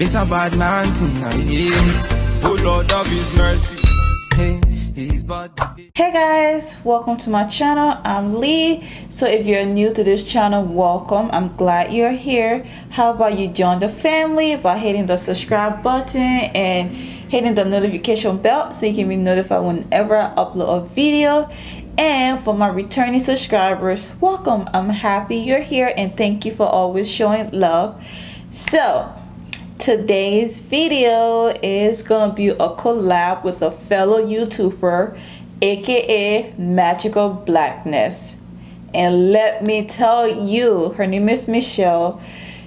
It's a bad man tonight. Oh Lord of His mercy. Hey, He's bad. Hey guys, welcome to my channel. I'm Lee. So if you're new to this channel, welcome. I'm glad you're here. How about you join the family by hitting the subscribe button and hitting the notification bell so you can be notified whenever I upload a video. And for my returning subscribers, welcome. I'm happy you're here and thank you for always showing love. So today's video is gonna be a collab with a fellow YouTuber, aka Magikalblackness. And let me tell you, her name is Michelle.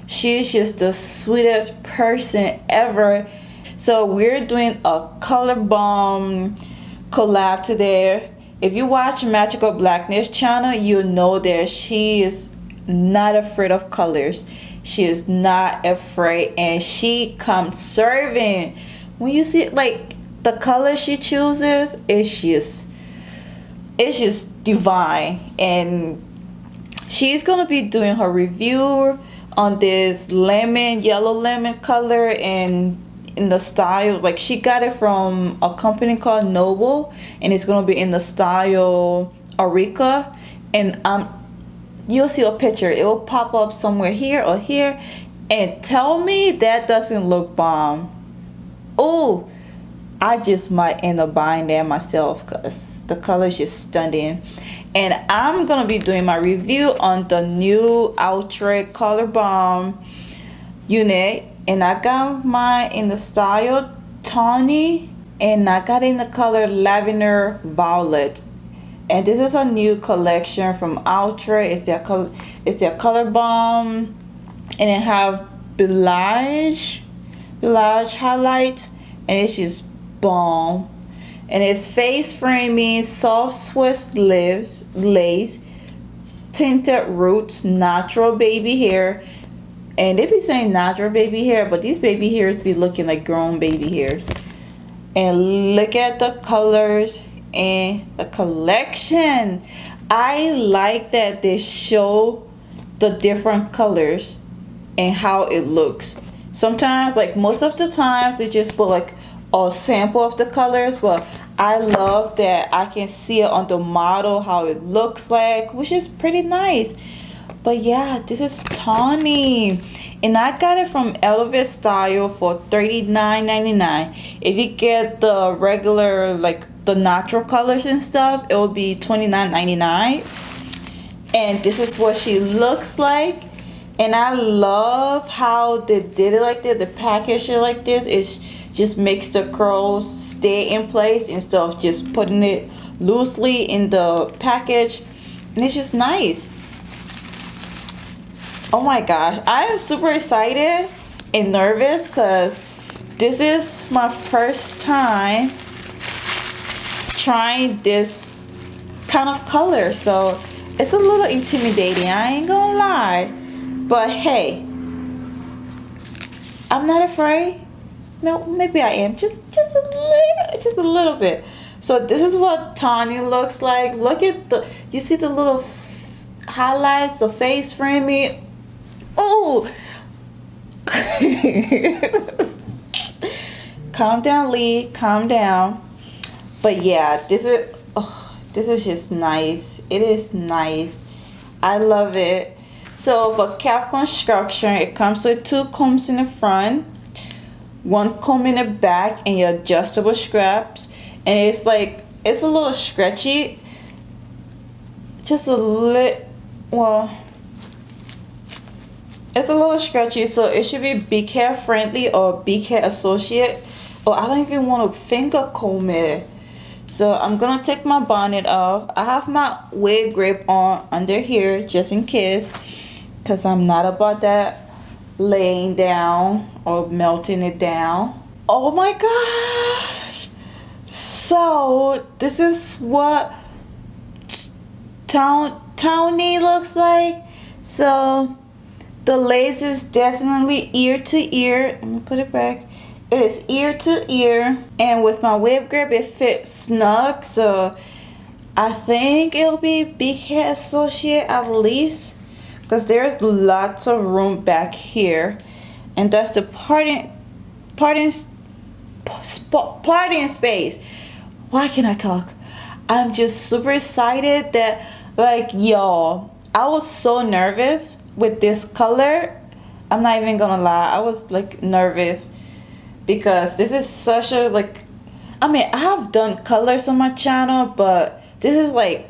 She's just the sweetest person ever. So we're doing a color bomb collab today. If you watch Magikalblackness channel, you know that she is not afraid of colors. She is not afraid, and she comes serving. When you see like the color she chooses, it's just divine. And she's gonna be doing her review on this yellow lemon color, and in the style, like she got it from a company called Noble, and it's gonna be in the style Outre. And you'll see a picture, it will pop up somewhere here or here, and tell me that doesn't look bomb. Oh, I just might end up buying that myself because the color is just stunning. And I'm gonna be doing my review on the new Outre color bomb unit, and I got mine in the style Tawny, and I got in the color Lavender Violet. And this is a new collection from Outre. It's their color bomb, and it have Balayage highlight, and it's just bomb. And it's face framing, soft Swiss lace, tinted roots, natural baby hair. And they be saying natural baby hair, but these baby hairs be looking like grown baby hairs. And look at the colors and the collection. I like that they show the different colors and how it looks. Sometimes, like most of the times, they just put like a sample of the colors, but I love that I can see it on the model how it looks like, which is pretty nice. But yeah, this is Tawny, and I got it from Elevate Style for $39.99. If you get the regular, like the natural colors and stuff, it will be $29.99. And this is what she looks like. And I love how they did it like this. The package it like this, it just makes the curls stay in place instead of just putting it loosely in the package. And it's just nice. Oh my gosh, I am super excited and nervous because this is my first time trying this kind of color, so it's a little intimidating, I ain't gonna lie. But hey, I'm not afraid. No, maybe I am, just a little bit. So this is what Tawny looks like. Look at you see the little highlights, the face framing. Oh, calm down, Lee, calm down. But yeah, this is just nice. It is nice. I love it. So for cap construction, it comes with 2 combs in the front, 1 comb in the back, and your adjustable straps. And it's a little stretchy, just a little. Well, it's a little stretchy, so it should be big hair friendly or big hair associate. Or I don't even want to finger comb it. So I'm gonna take my bonnet off. I have my wave grip on under here just in case, because I'm not about that laying down or melting it down. Oh my gosh! So this is what Tawny looks like. So the lace is definitely ear to ear. Let me put it back. It is ear to ear, and with my wave grip it fits snug, so I think it'll be big hair associate at least, because there's lots of room back here, and that's the party in space. Why can't I talk? I'm just super excited that, like, y'all, I was so nervous with this color. I'm not even gonna lie, I was like nervous because this is such a, like, I mean, I have done colors on my channel, but this is like,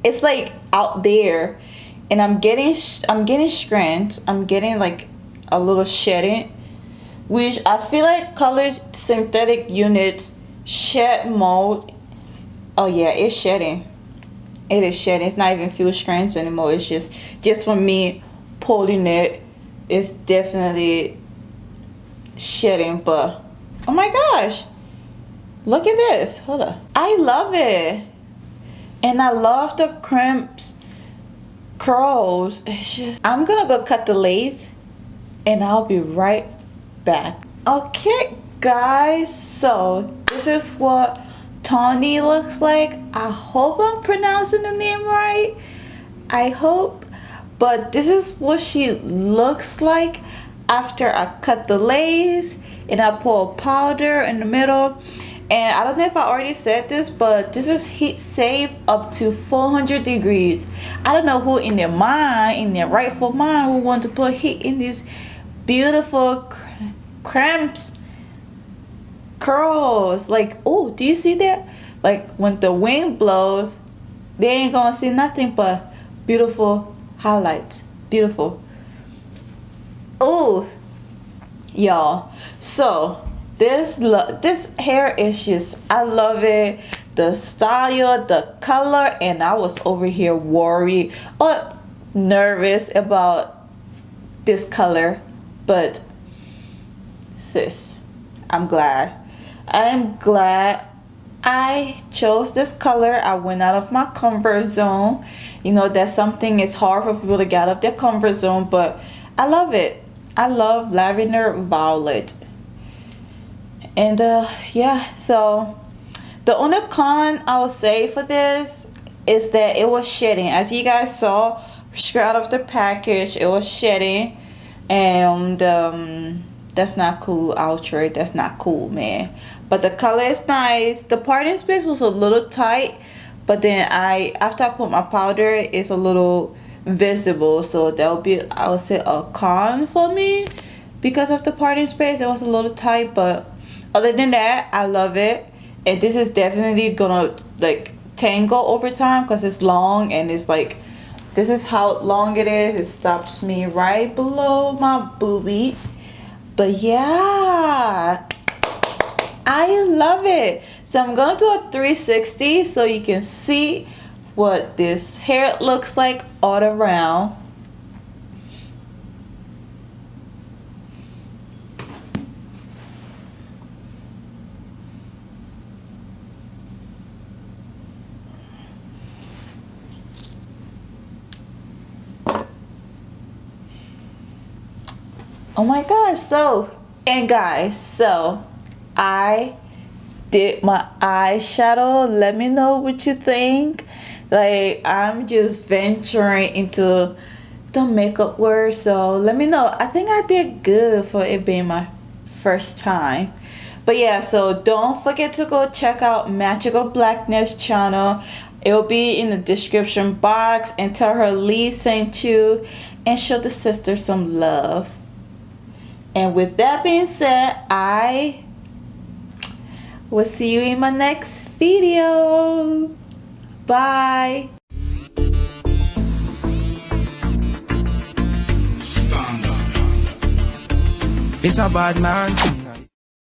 it's like out there, and I'm getting strands. I'm getting like a little shedding, which I feel like colors synthetic units shed mode. Oh yeah, it's shedding. It is shedding. It's not even few strands anymore. It's just from me pulling it. It's definitely shedding. But oh my gosh, look at this. Hold on. I love it, and I love the crimps curls. It's just, I'm gonna go cut the lace, and I'll be right back. Okay, guys. So this is what Tawny looks like. I hope I'm pronouncing the name right. I hope. But this is what she looks like after I cut the lace and I pour powder in the middle. And I don't know if I already said this, but this is heat safe up to 400 degrees. I don't know who in their mind, in their rightful mind, would want to put heat in these beautiful cramps curls. Like, oh, do you see that? Like when the wind blows, they ain't gonna see nothing but beautiful highlights. Beautiful. Oh, y'all. So this hair is just, I love it. The style, the color, and I was over here worried or nervous about this color, but sis, I'm glad I chose this color. I went out of my comfort zone. You know, that's something, it's hard for people to get out of their comfort zone, but I love it. I love lavender violet. And yeah, so the only con I would say for this is that it was shedding. As you guys saw straight out of the package, it was shedding, and that's not cool. Outre, that's not cool, man. But the color is nice. The parting space was a little tight, but then after I put my powder, it's a little visible, so that would be, I would say, a con for me because of the parting space. It was a little tight, but other than that, I love it. And this is definitely gonna like tangle over time because it's long, and it's like, this is how long it is. It stops me right below my boobie. But yeah, I love it. So I'm gonna do a 360 so you can see what this hair looks like all around. Oh my gosh. So, and guys, so I did my eyeshadow. Let me know what you think. Like, I'm just venturing into the makeup world, so let me know. I think I did good for it being my first time. But yeah, so don't forget to go check out Magikalblackness channel. It'll be in the description box, and tell her Lee sent you, and show the sister some love. And with that being said, I will see you in my next video. Bye. It's a bad man.